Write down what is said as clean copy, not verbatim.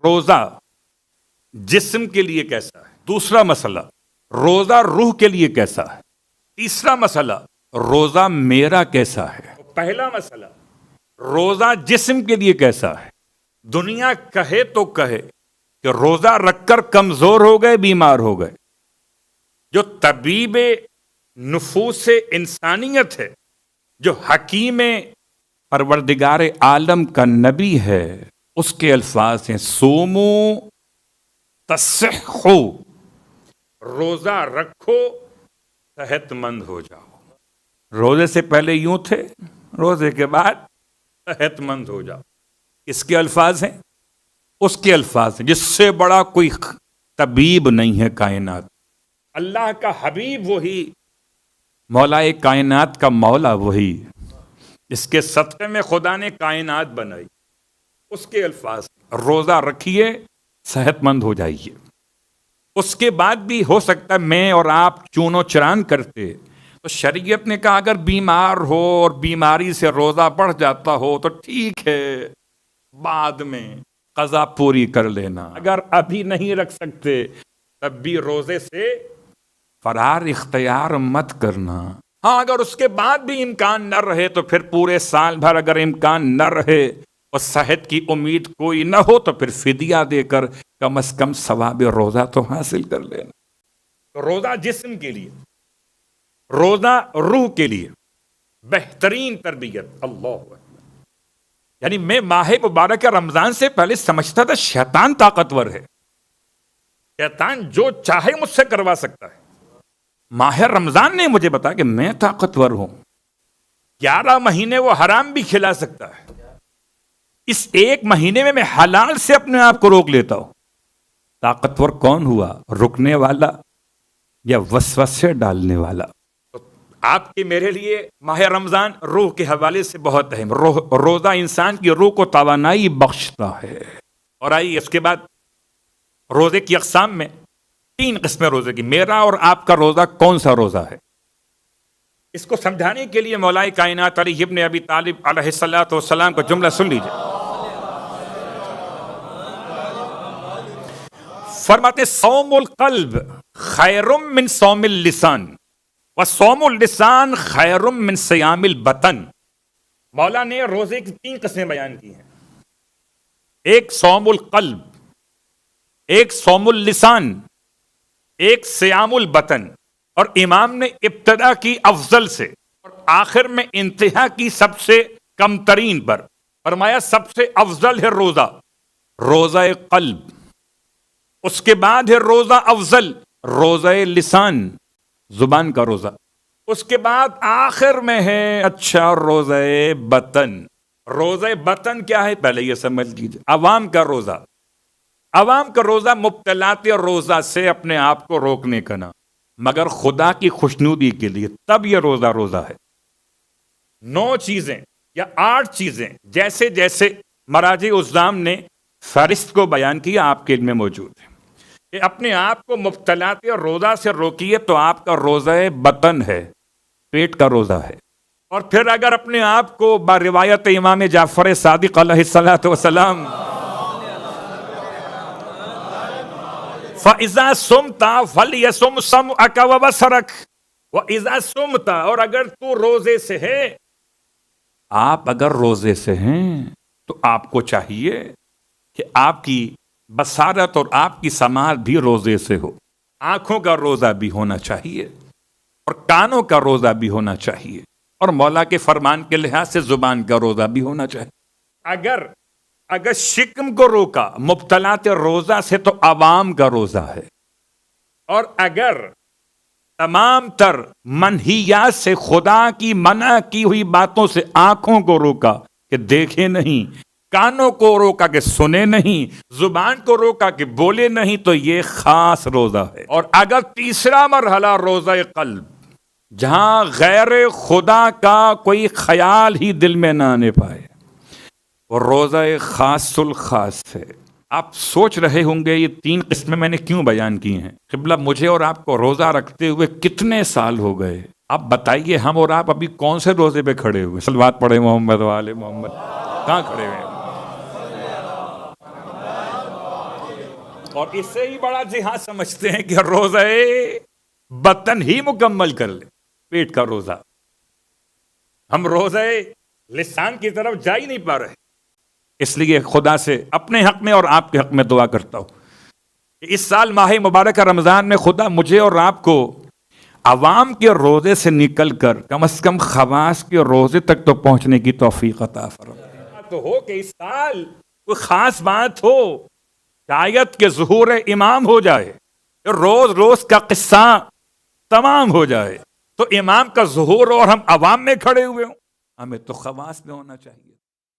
روزہ جسم کے لیے کیسا ہے؟ دوسرا مسئلہ، روزہ روح کے لیے کیسا ہے؟ تیسرا مسئلہ، روزہ میرا کیسا ہے؟ پہلا مسئلہ، روزہ جسم کے لیے کیسا ہے؟ دنیا کہے تو کہے کہ روزہ رکھ کر کمزور ہو گئے، بیمار ہو گئے. جو طبیب نفوس انسانیت ہے، جو حکیم پروردگار عالم کا نبی ہے، اس کے الفاظ ہیں سومو تصحو، روزہ رکھو صحت مند ہو جاؤ. روزے سے پہلے یوں تھے، روزے کے بعد صحت مند ہو جاؤ. اس کے الفاظ ہیں، اس کے الفاظ ہیں، جس سے بڑا کوئی طبیب نہیں ہے کائنات. اللہ کا حبیب وہی، مولا کائنات کا مولا وہی، جس کے صدقے میں خدا نے کائنات بنائی. اس کے الفاظ، روزہ رکھیے صحت مند ہو جائیے. اس کے بعد بھی ہو سکتا ہے میں اور آپ چون و چران کرتے تو شریعت نے کہا اگر بیمار ہو اور بیماری سے روزہ بڑھ جاتا ہو تو ٹھیک ہے، بعد میں قضا پوری کر لینا. اگر ابھی نہیں رکھ سکتے تب بھی روزے سے فرار اختیار مت کرنا. ہاں اگر اس کے بعد بھی امکان نہ رہے تو پھر پورے سال بھر اگر امکان نہ رہے اور صحت کی امید کوئی نہ ہو تو پھر فدیہ دے کر کم از کم ثواب روزہ تو حاصل کر لینا. تو روزہ جسم کے لیے، روزہ روح کے لیے بہترین تربیت. اللہ اکبر. یعنی میں ماہ مبارک رمضان سے پہلے سمجھتا تھا شیطان طاقتور ہے، شیطان جو چاہے مجھ سے کروا سکتا ہے. ماہ رمضان نے مجھے بتایا کہ میں طاقتور ہوں، 11 مہینے وہ حرام بھی کھلا سکتا ہے، اس ایک مہینے میں حلال سے اپنے آپ کو روک لیتا ہوں. طاقتور کون ہوا؟ رکنے والا یا وسوسے ڈالنے والا؟ تو آپ کے میرے لیے ماہ رمضان روح کے حوالے سے بہت اہم. روزہ انسان کی روح کو توانائی بخشتا ہے. اور آئیے اس کے بعد روزے کی اقسام میں 3 قسمیں روزے کی. میرا اور آپ کا روزہ کون سا روزہ ہے؟ اس کو سمجھانے کے لیے مولا کائنات علی ابن ابی طالب علیہ الصلوۃ والسلام کا جملہ سن لیجیے. فرماتے صوم القلب خیر من صوم اللسان وصوم اللسان خیر من صیام البطن. مولا نے روزے کی 3 قسمیں بیان کی ہیں. ایک صوم القلب، ایک صوم اللسان، ایک صیام البطن. اور امام نے ابتدا کی افضل سے اور آخر میں انتہا کی سب سے کم ترین پر فرمایا سب سے افضل ہے روزہ، روزہ قلب. اس کے بعد ہے روزہ افضل، روزہ لسان، زبان کا روزہ. اس کے بعد آخر میں ہے اچھا روزہ بطن. روزہ بطن کیا ہے پہلے یہ سمجھ لیجیے. عوام کا روزہ، عوام کا روزہ مبتلات روزہ سے اپنے آپ کو روکنے کا نام، مگر خدا کی خوشنودی کے لیے، تب یہ روزہ روزہ ہے. 9 چیزیں یا 8 چیزیں جیسے جیسے مراجع الزام نے فہرست کو بیان کیا آپ کے علم میں موجود ہے کہ اپنے آپ کو مبتلات روزہ سے روکیے تو آپ کا روزہ بطن ہے، پیٹ کا روزہ ہے. اور پھر اگر اپنے آپ کو روایت امام جعفر صادق علیہ الصلوۃ والسلام فَإِذَا صُمْتَ فَلْيَصُمْ سَمْعَكَ وَبَصَرَكَ وَإِذَا صُمْتَ. اور اگر تو روزے سے ہے، آپ اگر روزے سے ہیں تو آپ کو چاہیے کہ آپ کی بصارت اور آپ کی سماعت بھی روزے سے ہو. آنکھوں کا روزہ بھی ہونا چاہیے اور کانوں کا روزہ بھی ہونا چاہیے اور مولا کے فرمان کے لحاظ سے زبان کا روزہ بھی ہونا چاہیے. اگر شکم کو روکا مبتلات روزہ سے تو عوام کا روزہ ہے. اور اگر تمام تر منہیات سے، خدا کی منع کی ہوئی باتوں سے آنکھوں کو روکا کہ دیکھے نہیں، کانوں کو روکا کہ سنے نہیں، زبان کو روکا کہ بولے نہیں، تو یہ خاص روزہ ہے. اور اگر تیسرا مرحلہ روزہ قلب، جہاں غیر خدا کا کوئی خیال ہی دل میں نہ آنے پائے، وہ روزہ خاص الخاص ہے. آپ سوچ رہے ہوں گے یہ 3 قسمیں میں نے کیوں بیان کی ہیں. قبلہ مجھے اور آپ کو روزہ رکھتے ہوئے کتنے سال ہو گئے؟ آپ بتائیے ہم اور آپ ابھی کون سے روزے پہ کھڑے ہوئے؟ صلوات پڑھے محمد والے محمد. کہاں کھڑے ہوئے ہیں؟ اور اس سے ہی بڑا جہاد سمجھتے ہیں کہ روزہ بطن ہی مکمل کر لے، پیٹ کا روزہ. ہم روزہ لسان کی طرف جا ہی نہیں پا رہے. اس لیے خدا سے اپنے حق میں اور آپ کے حق میں دعا کرتا ہوں کہ اس سال ماہ مبارکہ رمضان میں خدا مجھے اور آپ کو عوام کے روزے سے نکل کر کم از کم خواص کے روزے تک تو پہنچنے کی توفیق عطا فرمائے. تو ہو کہ اس سال کوئی خاص بات ہو، شاید کہ ظہور امام ہو جائے، روز روز کا قصہ تمام ہو جائے، تو امام کا ظہور اور ہم عوام میں کھڑے ہوئے ہوں. ہمیں تو خواص میں ہونا چاہیے.